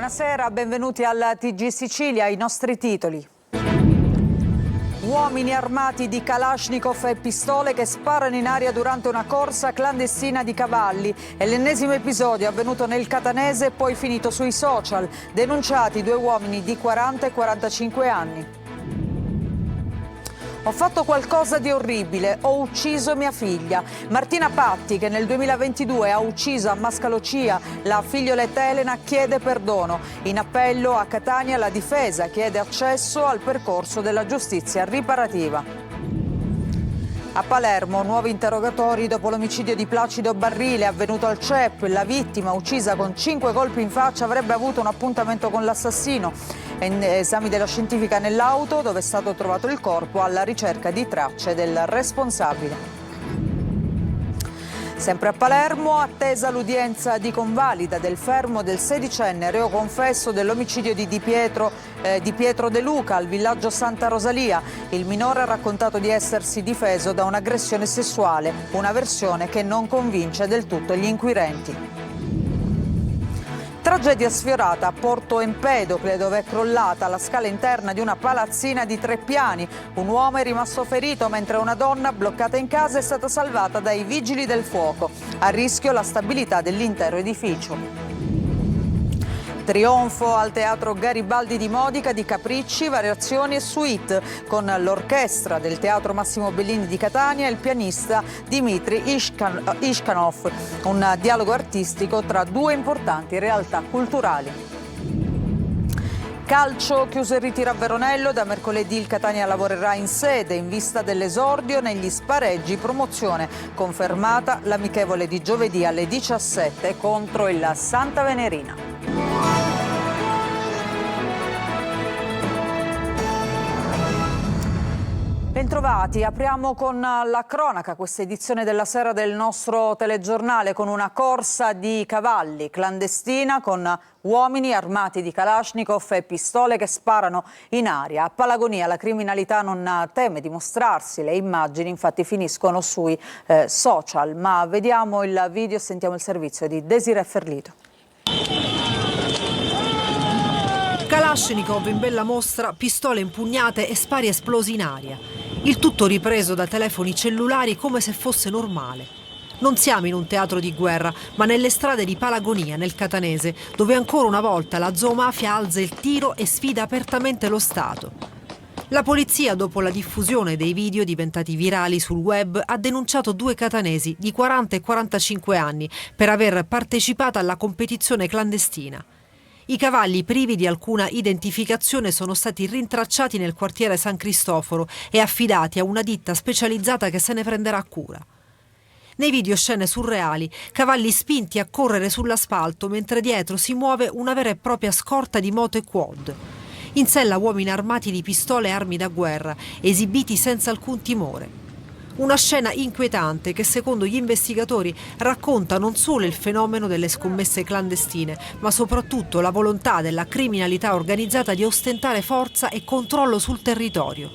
buonasera, benvenuti al TG Sicilia, i nostri titoli. Uomini armati di Kalashnikov e pistole che sparano in aria durante una corsa clandestina di cavalli. È l'ennesimo episodio avvenuto nel Catanese e poi finito sui social. Denunciati 2 uomini di 40 e 45 anni. Ho fatto qualcosa di orribile, ho ucciso mia figlia. Martina Patti, che nel 2022 ha ucciso a Mascalocia la figlioletta Elena, chiede perdono. In appello a Catania la difesa chiede accesso al percorso della giustizia riparativa. A Palermo, nuovi interrogatori dopo l'omicidio di Placido Barrile avvenuto al CEP. La vittima, uccisa con 5 colpi in faccia, avrebbe avuto un appuntamento con l'assassino. Esami della scientifica nell'auto dove è stato trovato il corpo alla ricerca di tracce del responsabile. Sempre a Palermo, attesa l'udienza di convalida del fermo del 16enne reo confesso dell'omicidio di Pietro De Luca al villaggio Santa Rosalia. Il minore ha raccontato di essersi difeso da un'aggressione sessuale, una versione che non convince del tutto gli inquirenti. Tragedia sfiorata a Porto Empedocle, dove è crollata la scala interna di una palazzina di 3 piani. Un uomo è rimasto ferito mentre una donna bloccata in casa è stata salvata dai vigili del fuoco. A rischio la stabilità dell'intero edificio. Trionfo al Teatro Garibaldi di Modica di Capricci, variazioni e suite con l'orchestra del Teatro Massimo Bellini di Catania e il pianista Dmitry Ishkanov, un dialogo artistico tra 2 importanti realtà culturali. Calcio, chiuso il ritiro a Veronello, da mercoledì il Catania lavorerà in sede in vista dell'esordio negli spareggi promozione, confermata l'amichevole di giovedì alle 17 contro il Santa Venerina. Bentrovati, apriamo con la cronaca questa edizione della sera del nostro telegiornale con una corsa di cavalli clandestina con uomini armati di Kalashnikov e pistole che sparano in aria. A Palagonia la criminalità non teme di mostrarsi, le immagini infatti finiscono sui social, ma vediamo il video e sentiamo il servizio di Desiree Ferlito. Kalashnikov in bella mostra, pistole impugnate e spari esplosi in aria. Il tutto ripreso da telefoni cellulari come se fosse normale. Non siamo in un teatro di guerra, ma nelle strade di Palagonia, nel Catanese, dove ancora una volta la zoomafia alza il tiro e sfida apertamente lo Stato. La polizia, dopo la diffusione dei video diventati virali sul web, ha denunciato 2 catanesi di 40 e 45 anni per aver partecipato alla competizione clandestina. I cavalli privi di alcuna identificazione sono stati rintracciati nel quartiere San Cristoforo e affidati a una ditta specializzata che se ne prenderà cura. Nei video scene surreali, cavalli spinti a correre sull'asfalto mentre dietro si muove una vera e propria scorta di moto e quad. In sella uomini armati di pistole e armi da guerra, esibiti senza alcun timore. Una scena inquietante che secondo gli investigatori racconta non solo il fenomeno delle scommesse clandestine, ma soprattutto la volontà della criminalità organizzata di ostentare forza e controllo sul territorio.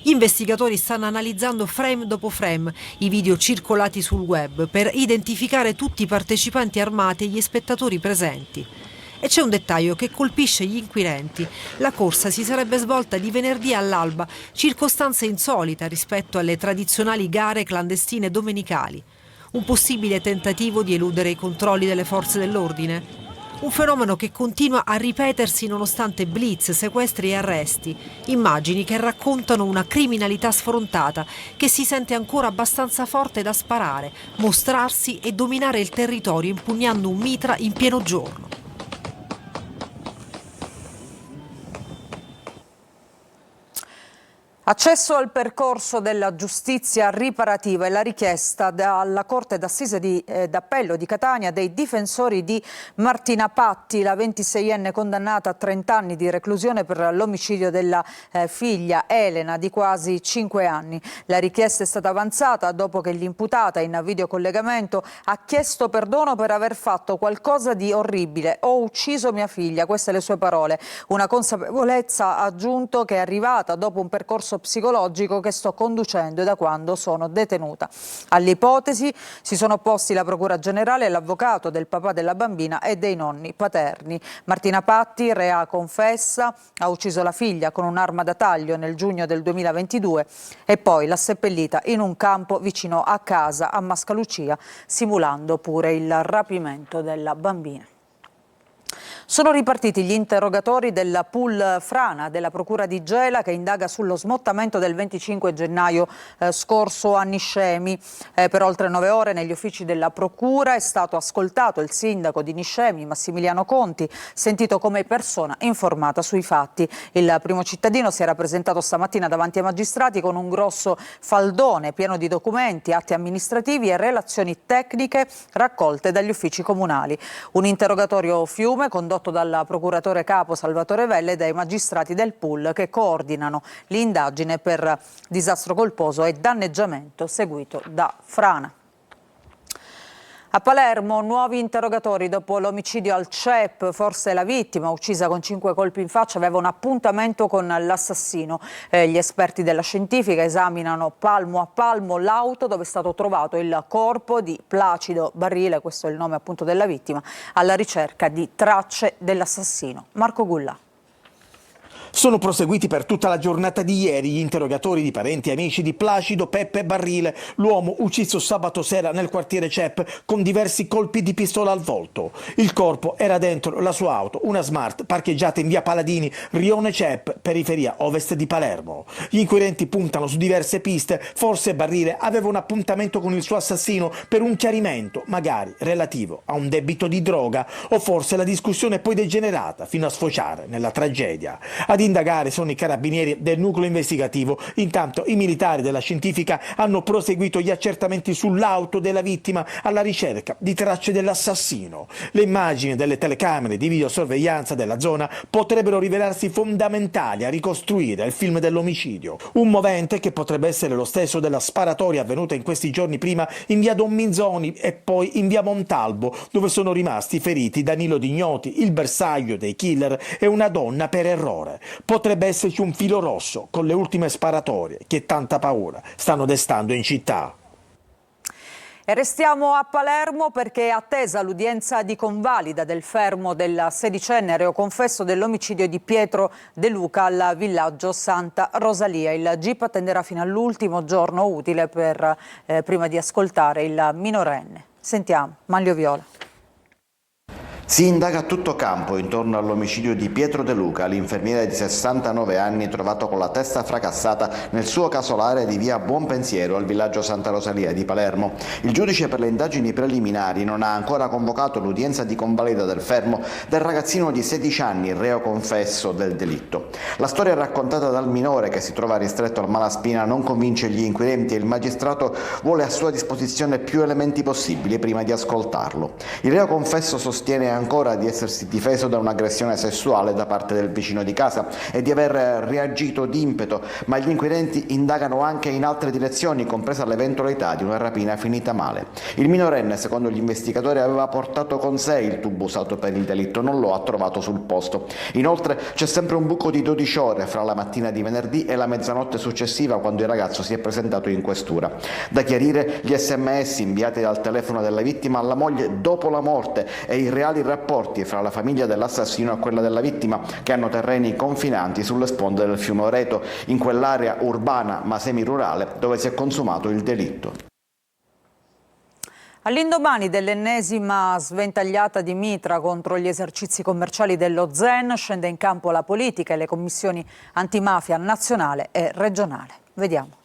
Gli investigatori stanno analizzando frame dopo frame i video circolati sul web per identificare tutti i partecipanti armati e gli spettatori presenti. E c'è un dettaglio che colpisce gli inquirenti. La corsa si sarebbe svolta di venerdì all'alba, circostanza insolita rispetto alle tradizionali gare clandestine domenicali. Un possibile tentativo di eludere i controlli delle forze dell'ordine? Un fenomeno che continua a ripetersi nonostante blitz, sequestri e arresti. Immagini che raccontano una criminalità sfrontata che si sente ancora abbastanza forte da sparare, mostrarsi e dominare il territorio impugnando un mitra in pieno giorno. Accesso al percorso della giustizia riparativa è la richiesta dalla Corte d'Assise d'Appello di Catania dei difensori di Martina Patti, la 26enne condannata a 30 anni di reclusione per l'omicidio della figlia Elena di quasi 5 anni. La richiesta è stata avanzata dopo che l'imputata in videocollegamento ha chiesto perdono per aver fatto qualcosa di orribile. Ho ucciso mia figlia, queste le sue parole. Una consapevolezza, ha aggiunto, che è arrivata dopo un percorso psicologico che sto conducendo da quando sono detenuta. Alle ipotesi si sono opposti la Procura Generale e l'avvocato del papà della bambina e dei nonni paterni. Martina Patti, rea confessa, ha ucciso la figlia con un'arma da taglio nel giugno del 2022 e poi l'ha seppellita in un campo vicino a casa a Mascalucia, simulando pure il rapimento della bambina. Sono ripartiti gli interrogatori della pool Frana della Procura di Gela che indaga sullo smottamento del 25 gennaio scorso a Niscemi. Per oltre 9 ore negli uffici della Procura è stato ascoltato il sindaco di Niscemi, Massimiliano Conti, sentito come persona informata sui fatti. Il primo cittadino si era presentato stamattina davanti ai magistrati con un grosso faldone pieno di documenti, atti amministrativi e relazioni tecniche raccolte dagli uffici comunali. Un interrogatorio fiume condotto dal procuratore capo Salvatore Velle e dai magistrati del pool che coordinano l'indagine per disastro colposo e danneggiamento seguito da frana. A Palermo nuovi interrogatori dopo l'omicidio al CEP, forse la vittima, uccisa con 5 colpi in faccia, aveva un appuntamento con l'assassino. Gli esperti della scientifica esaminano palmo a palmo l'auto dove è stato trovato il corpo di Placido Barrile, questo è il nome appunto della vittima, alla ricerca di tracce dell'assassino. Marco Gullà. Sono proseguiti per tutta la giornata di ieri gli interrogatori di parenti e amici di Placido Peppe Barrile, l'uomo ucciso sabato sera nel quartiere CEP con diversi colpi di pistola al volto. Il corpo era dentro la sua auto, una Smart parcheggiata in via Paladini, rione CEP, periferia ovest di Palermo. Gli inquirenti puntano su diverse piste, forse Barrile aveva un appuntamento con il suo assassino per un chiarimento, magari relativo a un debito di droga, o forse la discussione è poi degenerata fino a sfociare nella tragedia. Ad indagare sono i carabinieri del nucleo investigativo, intanto i militari della scientifica hanno proseguito gli accertamenti sull'auto della vittima alla ricerca di tracce dell'assassino. Le immagini delle telecamere di videosorveglianza della zona potrebbero rivelarsi fondamentali a ricostruire il film dell'omicidio, un movente che potrebbe essere lo stesso della sparatoria avvenuta in questi giorni prima in via Don Minzoni e poi in via Montalbo, dove sono rimasti feriti Danilo Dignoti, il bersaglio dei killer, e una donna per errore. Potrebbe esserci un filo rosso con le ultime sparatorie che tanta paura stanno destando in città. E restiamo a Palermo perché è attesa l'udienza di convalida del fermo del sedicenne reo confesso dell'omicidio di Pietro De Luca al villaggio Santa Rosalia. Il GIP attenderà fino all'ultimo giorno utile prima di ascoltare il minorenne. Sentiamo Manlio Viola. Si indaga a tutto campo intorno all'omicidio di Pietro De Luca, l'infermiere di 69 anni trovato con la testa fracassata nel suo casolare di via Buonpensiero al villaggio Santa Rosalia di Palermo. Il giudice per le indagini preliminari non ha ancora convocato l'udienza di convalida del fermo del ragazzino di 16 anni, reo confesso del delitto. La storia raccontata dal minore, che si trova ristretto al Malaspina, non convince gli inquirenti e il magistrato vuole a sua disposizione più elementi possibili prima di ascoltarlo. Il reo confesso sostiene ancora di essersi difeso da un'aggressione sessuale da parte del vicino di casa e di aver reagito d'impeto, ma gli inquirenti indagano anche in altre direzioni, compresa l'eventualità di una rapina finita male. Il minorenne, secondo gli investigatori, aveva portato con sé il tubo usato per il delitto, non lo ha trovato sul posto. Inoltre c'è sempre un buco di 12 ore fra la mattina di venerdì e la mezzanotte successiva, quando il ragazzo si è presentato in questura. Da chiarire gli SMS inviati dal telefono della vittima alla moglie dopo la morte e i reali rapporti fra la famiglia dell'assassino e quella della vittima, che hanno terreni confinanti sulle sponde del fiume Oreto, in quell'area urbana ma semirurale dove si è consumato il delitto. All'indomani dell'ennesima sventagliata di mitra contro gli esercizi commerciali dello Zen, scende in campo la politica e le commissioni antimafia nazionale e regionale. Vediamo.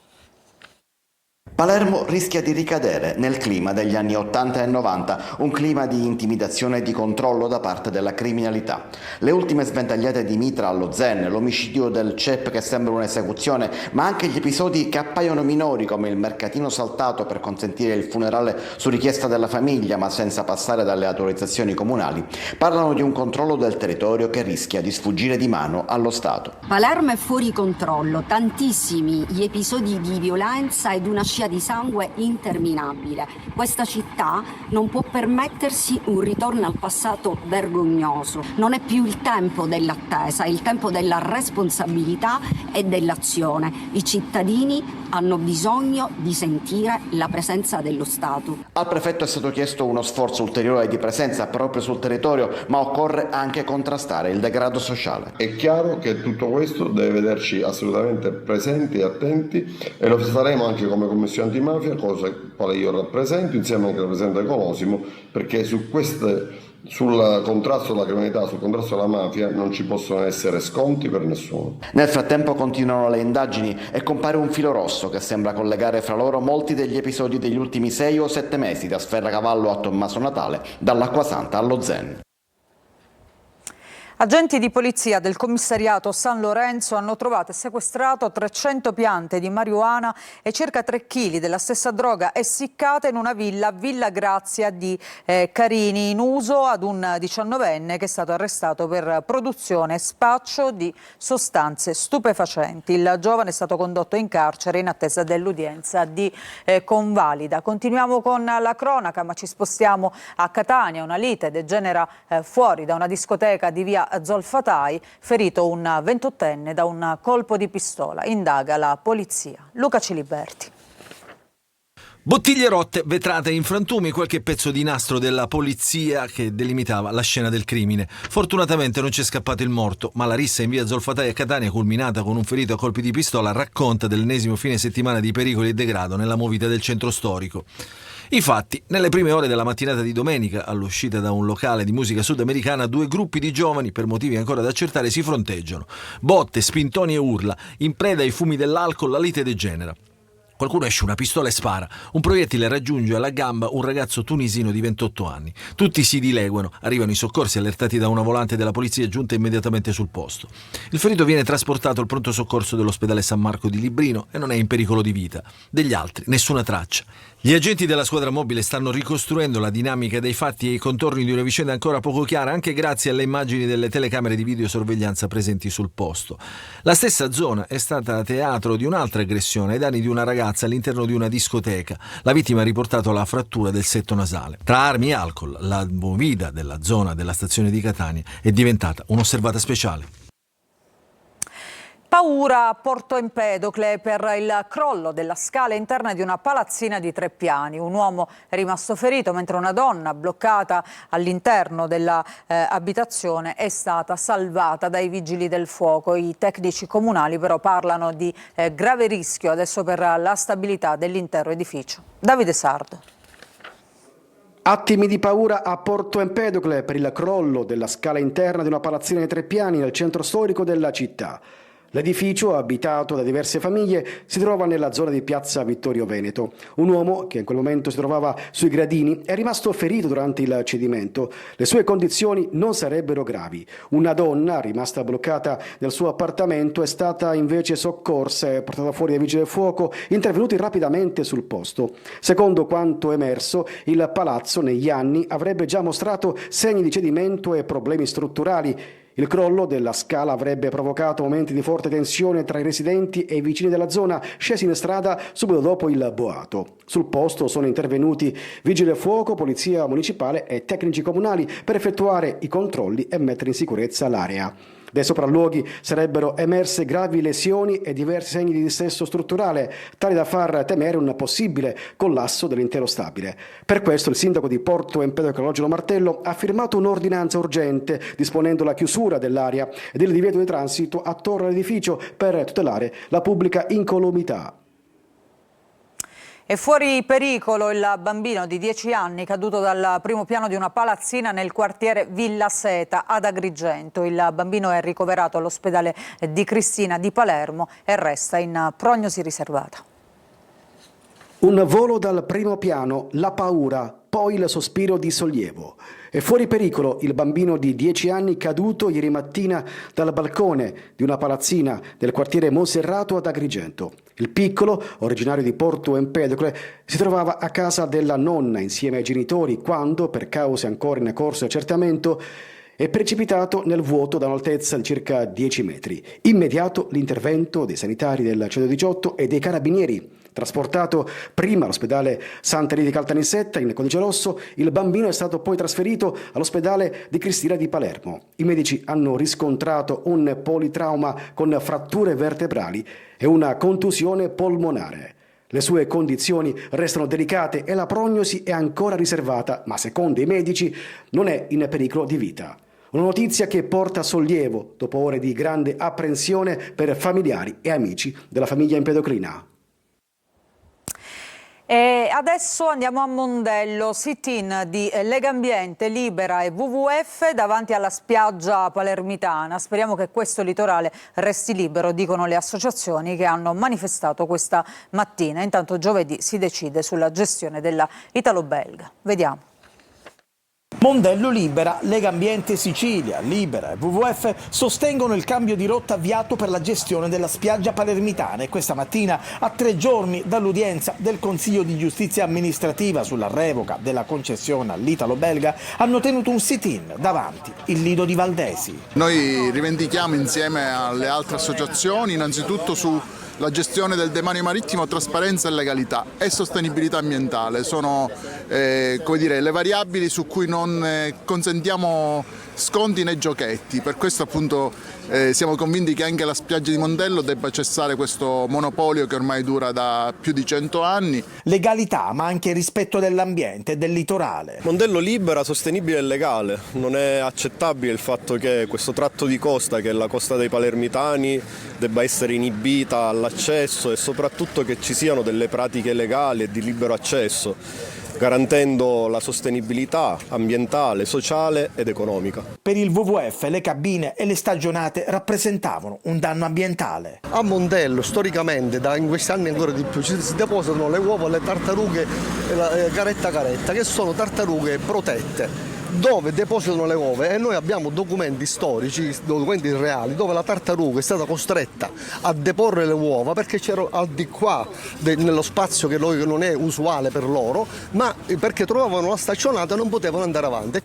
Palermo rischia di ricadere nel clima degli anni 80 e 90, un clima di intimidazione e di controllo da parte della criminalità. Le ultime sventagliate di mitra allo Zen, l'omicidio del CEP che sembra un'esecuzione, ma anche gli episodi che appaiono minori come il mercatino saltato per consentire il funerale su richiesta della famiglia ma senza passare dalle autorizzazioni comunali, parlano di un controllo del territorio che rischia di sfuggire di mano allo Stato. Palermo è fuori controllo, tantissimi gli episodi di violenza ed una scia di sangue interminabile. Questa città non può permettersi un ritorno al passato vergognoso. Non è più il tempo dell'attesa, è il tempo della responsabilità e dell'azione. I cittadini hanno bisogno di sentire la presenza dello Stato. Al prefetto è stato chiesto uno sforzo ulteriore di presenza proprio sul territorio, ma occorre anche contrastare il degrado sociale. È chiaro che tutto questo deve vederci assolutamente presenti e attenti, e lo faremo anche come Commissione Antimafia, cosa quale io rappresento, insieme anche al Presidente Colosimo, perché sul contrasto alla criminalità, sul contrasto alla mafia non ci possono essere sconti per nessuno. Nel frattempo continuano le indagini e compare un filo rosso che sembra collegare fra loro molti degli episodi degli ultimi 6 o 7 mesi, da Sferracavallo a Tommaso Natale, dall'Acquasanta allo Zen. Agenti di polizia del commissariato San Lorenzo hanno trovato e sequestrato 300 piante di marijuana e circa 3 kg della stessa droga essiccata in una villa, Villa Grazia di Carini, in uso ad un 19enne che è stato arrestato per produzione e spaccio di sostanze stupefacenti. Il giovane è stato condotto in carcere in attesa dell'udienza di convalida. Continuiamo con la cronaca, ma ci spostiamo a Catania. Una lite degenera fuori da una discoteca di via Zolfatai, ferito un 28enne da un colpo di pistola. Indaga la polizia. Luca Ciliberti. Bottiglie rotte, vetrate in frantumi, qualche pezzo di nastro della polizia che delimitava la scena del crimine. Fortunatamente non c'è scappato il morto, ma la rissa in via Zolfatai a Catania, culminata con un ferito a colpi di pistola, racconta dell'ennesimo fine settimana di pericoli e degrado nella movita del centro storico. Infatti, nelle prime ore della mattinata di domenica, all'uscita da un locale di musica sudamericana, 2 gruppi di giovani, per motivi ancora da accertare, si fronteggiano. Botte, spintoni e urla. In preda ai fumi dell'alcol, la lite degenera. Qualcuno esce una pistola e spara. Un proiettile raggiunge alla gamba un ragazzo tunisino di 28 anni. Tutti si dileguano. Arrivano i soccorsi allertati da una volante della polizia giunta immediatamente sul posto. Il ferito viene trasportato al pronto soccorso dell'ospedale San Marco di Librino e non è in pericolo di vita. Degli altri, nessuna traccia. Gli agenti della squadra mobile stanno ricostruendo la dinamica dei fatti e i contorni di una vicenda ancora poco chiara, anche grazie alle immagini delle telecamere di videosorveglianza presenti sul posto. La stessa zona è stata teatro di un'altra aggressione ai danni di una ragazza all'interno di una discoteca. La vittima ha riportato la frattura del setto nasale. Tra armi e alcol, la movida della zona della stazione di Catania è diventata un'osservata speciale. Paura a Porto Empedocle per il crollo della scala interna di una palazzina di 3 piani. Un uomo è rimasto ferito mentre una donna bloccata all'interno dell'abitazione è stata salvata dai vigili del fuoco. I tecnici comunali però parlano di grave rischio adesso per la stabilità dell'intero edificio. Davide Sardo. Attimi di paura a Porto Empedocle per il crollo della scala interna di una palazzina di 3 piani nel centro storico della città. L'edificio, abitato da diverse famiglie, si trova nella zona di piazza Vittorio Veneto. Un uomo, che in quel momento si trovava sui gradini, è rimasto ferito durante il cedimento. Le sue condizioni non sarebbero gravi. Una donna, rimasta bloccata nel suo appartamento, è stata invece soccorsa e portata fuori dai vigili del fuoco, intervenuti rapidamente sul posto. Secondo quanto emerso, il palazzo negli anni avrebbe già mostrato segni di cedimento e problemi strutturali. Il crollo della scala avrebbe provocato momenti di forte tensione tra i residenti e i vicini della zona, scesi in strada subito dopo il boato. Sul posto sono intervenuti vigili del fuoco, polizia municipale e tecnici comunali per effettuare i controlli e mettere in sicurezza l'area. Dai sopralluoghi sarebbero emerse gravi lesioni e diversi segni di dissesto strutturale, tali da far temere un possibile collasso dell'intero stabile. Per questo il sindaco di Porto Empedocle Angelo Martello ha firmato un'ordinanza urgente disponendo la chiusura dell'area ed il divieto di transito attorno all'edificio per tutelare la pubblica incolumità. È fuori pericolo il bambino di 10 anni caduto dal primo piano di una palazzina nel quartiere Villa Seta ad Agrigento. Il bambino è ricoverato all'ospedale di Cristina di Palermo e resta in prognosi riservata. Un volo dal primo piano, la paura, poi il sospiro di sollievo. È fuori pericolo il bambino di 10 anni caduto ieri mattina dal balcone di una palazzina del quartiere Monserrato ad Agrigento. Il piccolo, originario di Porto Empedocle, si trovava a casa della nonna insieme ai genitori quando, per cause ancora in corso di accertamento, è precipitato nel vuoto da un'altezza di circa 10 metri. Immediato l'intervento dei sanitari del 118 e dei carabinieri, Trasportato prima all'ospedale Santa Rita di Caltanissetta in codice rosso, il bambino è stato poi trasferito all'ospedale di Cristina di Palermo. I medici hanno riscontrato un politrauma con fratture vertebrali e una contusione polmonare. Le sue condizioni restano delicate e la prognosi è ancora riservata, ma secondo i medici non è in pericolo di vita. Una notizia che porta sollievo dopo ore di grande apprensione per familiari e amici della famiglia empedocrina. E adesso andiamo a Mondello, sit-in di Legambiente, Libera e WWF davanti alla spiaggia palermitana. Speriamo che questo litorale resti libero, dicono le associazioni che hanno manifestato questa mattina. Intanto giovedì si decide sulla gestione della italo-belga. Vediamo. Mondello Libera, Legambiente Sicilia, Libera e WWF sostengono il cambio di rotta avviato per la gestione della spiaggia palermitana e questa mattina, a 3 giorni dall'udienza del Consiglio di Giustizia Amministrativa sulla revoca della concessione all'italo-belga, hanno tenuto un sit-in davanti il Lido di Valdesi. Noi rivendichiamo insieme alle altre associazioni innanzitutto la gestione del demanio marittimo, trasparenza e legalità e sostenibilità ambientale. Sono le variabili su cui non consentiamo sconti né giochetti. Per questo appunto siamo convinti che anche la spiaggia di Mondello debba cessare questo monopolio che ormai dura da più di 100 anni. Legalità, ma anche rispetto dell'ambiente e del litorale. Mondello Libera, sostenibile e legale. Non è accettabile il fatto che questo tratto di costa, che è la costa dei palermitani, debba essere inibita all'accesso e soprattutto che ci siano delle pratiche legali e di libero accesso, garantendo la sostenibilità ambientale, sociale ed economica. Per il WWF le cabine e le stagionate rappresentavano un danno ambientale. A Mondello storicamente, in questi anni ancora di più, si depositano le uova, le tartarughe caretta caretta, che sono tartarughe protette, dove depositano le uova, e noi abbiamo documenti storici, documenti reali, dove la tartaruga è stata costretta a deporre le uova perché c'era al di qua nello spazio che non è usuale per loro, ma perché trovavano la staccionata e non potevano andare avanti.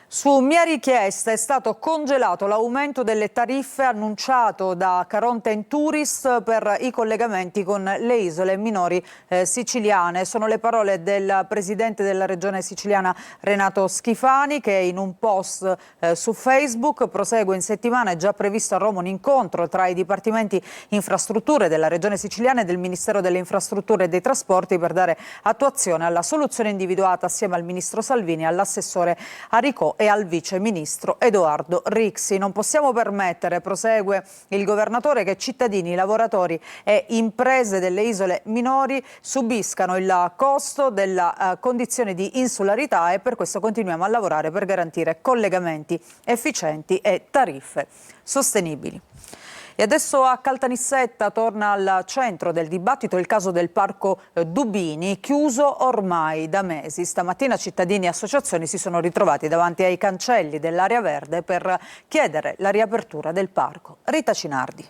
Su mia richiesta è stato congelato l'aumento delle tariffe annunciato da Caronte in Tourist per i collegamenti con le isole minori siciliane. Sono le parole del presidente della regione siciliana Renato Schifani, che in un post su Facebook prosegue in settimana. È già previsto a Roma un incontro tra i dipartimenti infrastrutture della regione siciliana e del Ministero delle Infrastrutture e dei Trasporti per dare attuazione alla soluzione individuata assieme al ministro Salvini, all'assessore Aricò e al vice ministro Edoardo Rixi. Non possiamo permettere, prosegue il governatore, che cittadini, lavoratori e imprese delle isole minori subiscano il costo della condizione di insularità, e per questo continuiamo a lavorare per garantire collegamenti efficienti e tariffe sostenibili. E adesso a Caltanissetta torna al centro del dibattito il caso del Parco Dubini, chiuso ormai da mesi. Stamattina cittadini e associazioni si sono ritrovati davanti ai cancelli dell'area verde per chiedere la riapertura del parco. Rita Cinardi.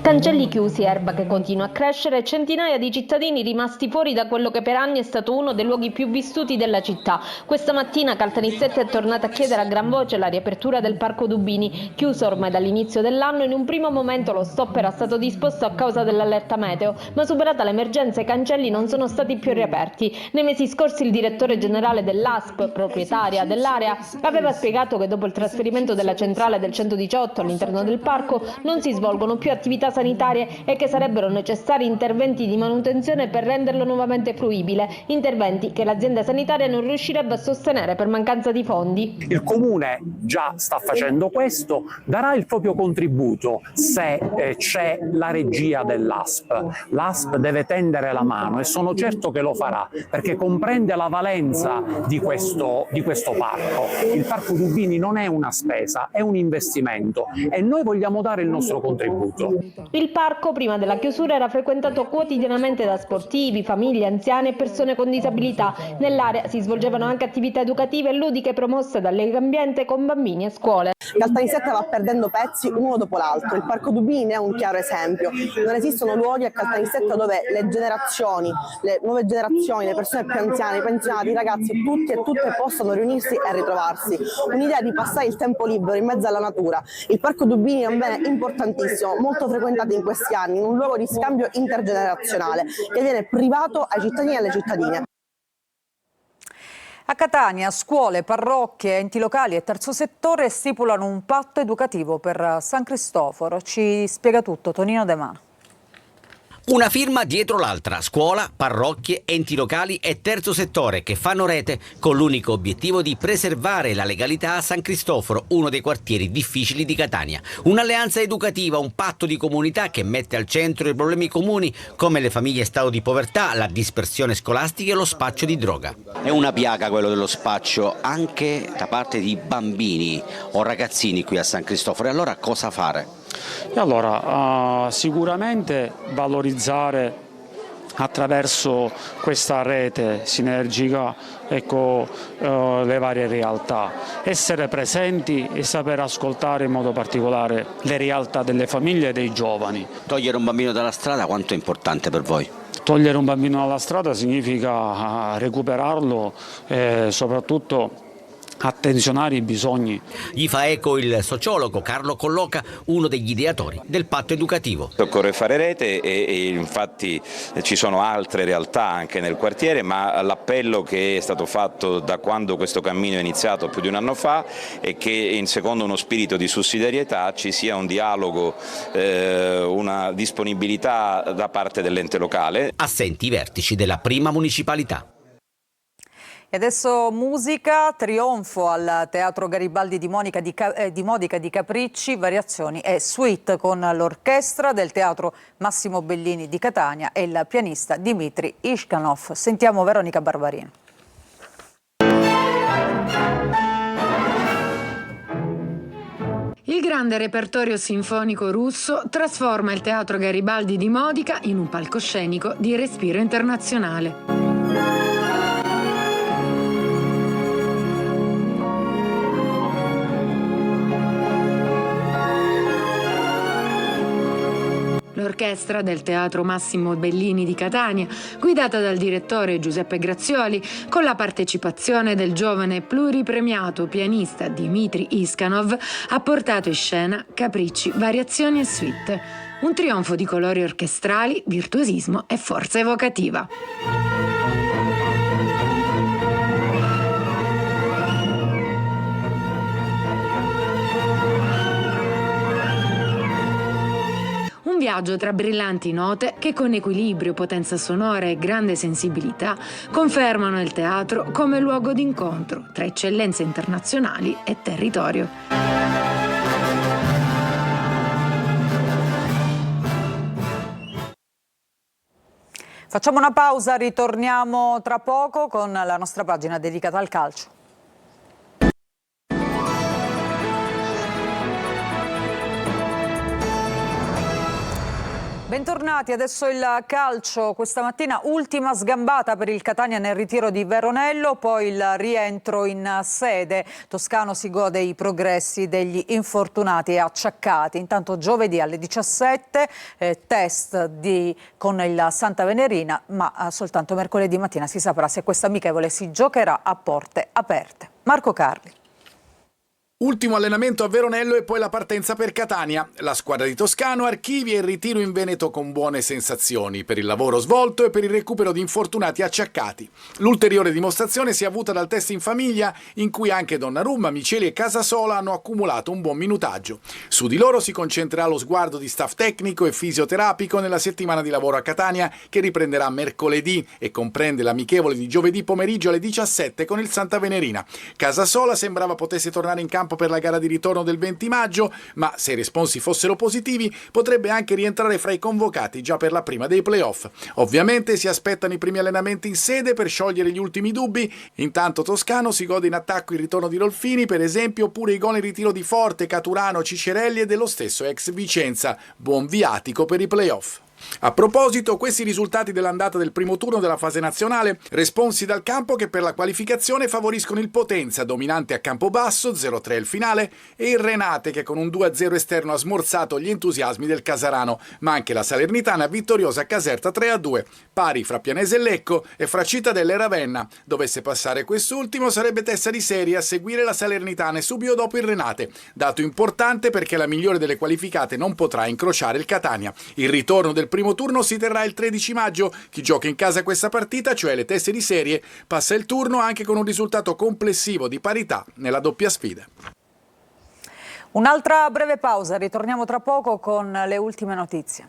Cancelli chiusi, erba che continua a crescere e centinaia di cittadini rimasti fuori da quello che per anni è stato uno dei luoghi più vissuti della città. Questa mattina Caltanissetta è tornata a chiedere a gran voce la riapertura del Parco Dubini, chiuso ormai dall'inizio dell'anno. In un primo momento lo stop era stato disposto a causa dell'allerta meteo, ma superata l'emergenza i cancelli non sono stati più riaperti. Nei mesi scorsi il direttore generale dell'ASP, proprietaria dell'area, aveva spiegato che dopo il trasferimento della centrale del 118 all'interno del parco non si svolgono più attività sanitarie e che sarebbero necessari interventi di manutenzione per renderlo nuovamente fruibile, interventi che l'azienda sanitaria non riuscirebbe a sostenere per mancanza di fondi. Il Comune già sta facendo questo, darà il proprio contributo se c'è la regia dell'ASP. L'ASP deve tendere la mano e sono certo che lo farà, perché comprende la valenza di questo parco. Il Parco Dubini non è una spesa, è un investimento e noi vogliamo dare il nostro contributo. Il parco prima della chiusura era frequentato quotidianamente da sportivi, famiglie, anziani e persone con disabilità. Nell'area si svolgevano anche attività educative e ludiche promosse dal Legambiente con bambini e scuole. Caltanissetta va perdendo pezzi uno dopo l'altro. Il Parco Dubini è un chiaro esempio. Non esistono luoghi a Caltanissetta dove le generazioni, le nuove generazioni, le persone più anziane, i pensionati, i ragazzi, tutti e tutte possano riunirsi e ritrovarsi. Un'idea di passare il tempo libero in mezzo alla natura. Il Parco Dubini è un bene importantissimo, molto molto frequentate in questi anni, in un luogo di scambio intergenerazionale che viene privato ai cittadini e alle cittadine. A Catania, scuole, parrocchie, enti locali e terzo settore stipulano un patto educativo per San Cristoforo. Ci spiega tutto Tonino De Mano. Una firma dietro l'altra, scuola, parrocchie, enti locali e terzo settore che fanno rete con l'unico obiettivo di preservare la legalità a San Cristoforo, uno dei quartieri difficili di Catania. Un'alleanza educativa, un patto di comunità che mette al centro i problemi comuni come le famiglie in stato di povertà, la dispersione scolastica e lo spaccio di droga. È una piaga quello dello spaccio anche da parte di bambini o ragazzini qui a San Cristoforo. E allora cosa fare? E allora sicuramente valorizzare attraverso questa rete sinergica, ecco, le varie realtà, essere presenti e saper ascoltare in modo particolare le realtà delle famiglie e dei giovani. Togliere un bambino dalla strada quanto è importante per voi? Togliere un bambino dalla strada significa recuperarlo e soprattutto attenzionare i bisogni. Gli fa eco il sociologo Carlo Colloca, uno degli ideatori del patto educativo. Occorre fare rete e infatti ci sono altre realtà anche nel quartiere, ma l'appello che è stato fatto da quando questo cammino è iniziato più di un anno fa è che secondo uno spirito di sussidiarietà ci sia un dialogo, una disponibilità da parte dell'ente locale. Assenti i vertici della prima municipalità. E adesso musica, trionfo al Teatro Garibaldi di Modica di Capricci, variazioni e suite con l'orchestra del Teatro Massimo Bellini di Catania e il pianista Dmitry Ishkanov. Sentiamo Veronica Barbarino. Il grande repertorio sinfonico russo trasforma il Teatro Garibaldi di Modica in un palcoscenico di respiro internazionale. L'orchestra del Teatro Massimo Bellini di Catania, guidata dal direttore Giuseppe Grazioli, con la partecipazione del giovane pluripremiato pianista Dmitry Ishkanov, ha portato in scena capricci, variazioni e suite. Un trionfo di colori orchestrali, virtuosismo e forza evocativa. Un viaggio tra brillanti note che con equilibrio, potenza sonora e grande sensibilità confermano il teatro come luogo d'incontro tra eccellenze internazionali e territorio. Facciamo una pausa, ritorniamo tra poco con la nostra pagina dedicata al calcio. Bentornati, adesso il calcio. Questa mattina ultima sgambata per il Catania nel ritiro di Veronello, poi il rientro in sede. Toscano si gode i progressi degli infortunati e acciaccati. Intanto giovedì alle 17 test con il Santa Venerina, ma soltanto mercoledì mattina si saprà se questa amichevole si giocherà a porte aperte. Marco Carli. Ultimo allenamento a Veronello e poi la partenza per Catania. La squadra di Toscano archivia il ritiro in Veneto con buone sensazioni per il lavoro svolto e per il recupero di infortunati acciaccati. L'ulteriore dimostrazione si è avuta dal test in famiglia, in cui anche Donnarumma, Miceli e Casasola hanno accumulato un buon minutaggio. Su di loro si concentrerà lo sguardo di staff tecnico e fisioterapico nella settimana di lavoro a Catania, che riprenderà mercoledì e comprende l'amichevole di giovedì pomeriggio alle 17 con il Santa Venerina. Casasola sembrava potesse tornare in campo per la gara di ritorno del 20 maggio, ma se i responsi fossero positivi potrebbe anche rientrare fra i convocati già per la prima dei playoff. Ovviamente si aspettano i primi allenamenti in sede per sciogliere gli ultimi dubbi. Intanto Toscano si gode in attacco il ritorno di Rolfini, per esempio, oppure i gol in ritiro di Forte, Caturano, Cicerelli e dello stesso ex Vicenza. Buon viatico per i playoff. A proposito, questi risultati dell'andata del primo turno della fase nazionale, responsi dal campo che per la qualificazione favoriscono il Potenza, dominante a Campobasso, 0-3 il finale, e il Renate che con un 2-0 esterno ha smorzato gli entusiasmi del Casarano, ma anche la Salernitana vittoriosa a Caserta 3-2, pari fra Pianese e Lecco e fra Cittadella e Ravenna. Dovesse passare quest'ultimo sarebbe testa di serie a seguire la Salernitana e subito dopo il Renate, dato importante perché la migliore delle qualificate non potrà incrociare il Catania. Il ritorno del primo turno si terrà il 13 maggio. Chi gioca in casa questa partita, cioè le teste di serie, passa il turno anche con un risultato complessivo di parità nella doppia sfida. Un'altra breve pausa, ritorniamo tra poco con le ultime notizie.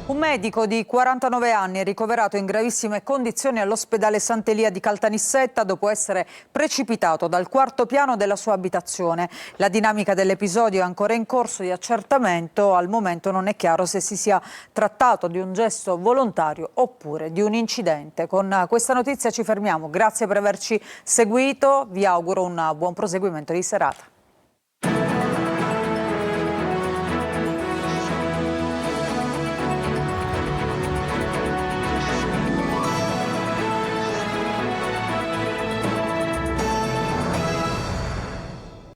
Un medico di 49 anni è ricoverato in gravissime condizioni all'ospedale Sant'Elia di Caltanissetta dopo essere precipitato dal quarto piano della sua abitazione. La dinamica dell'episodio è ancora in corso di accertamento. Al momento non è chiaro se si sia trattato di un gesto volontario oppure di un incidente. Con questa notizia ci fermiamo. Grazie per averci seguito. Vi auguro un buon proseguimento di serata.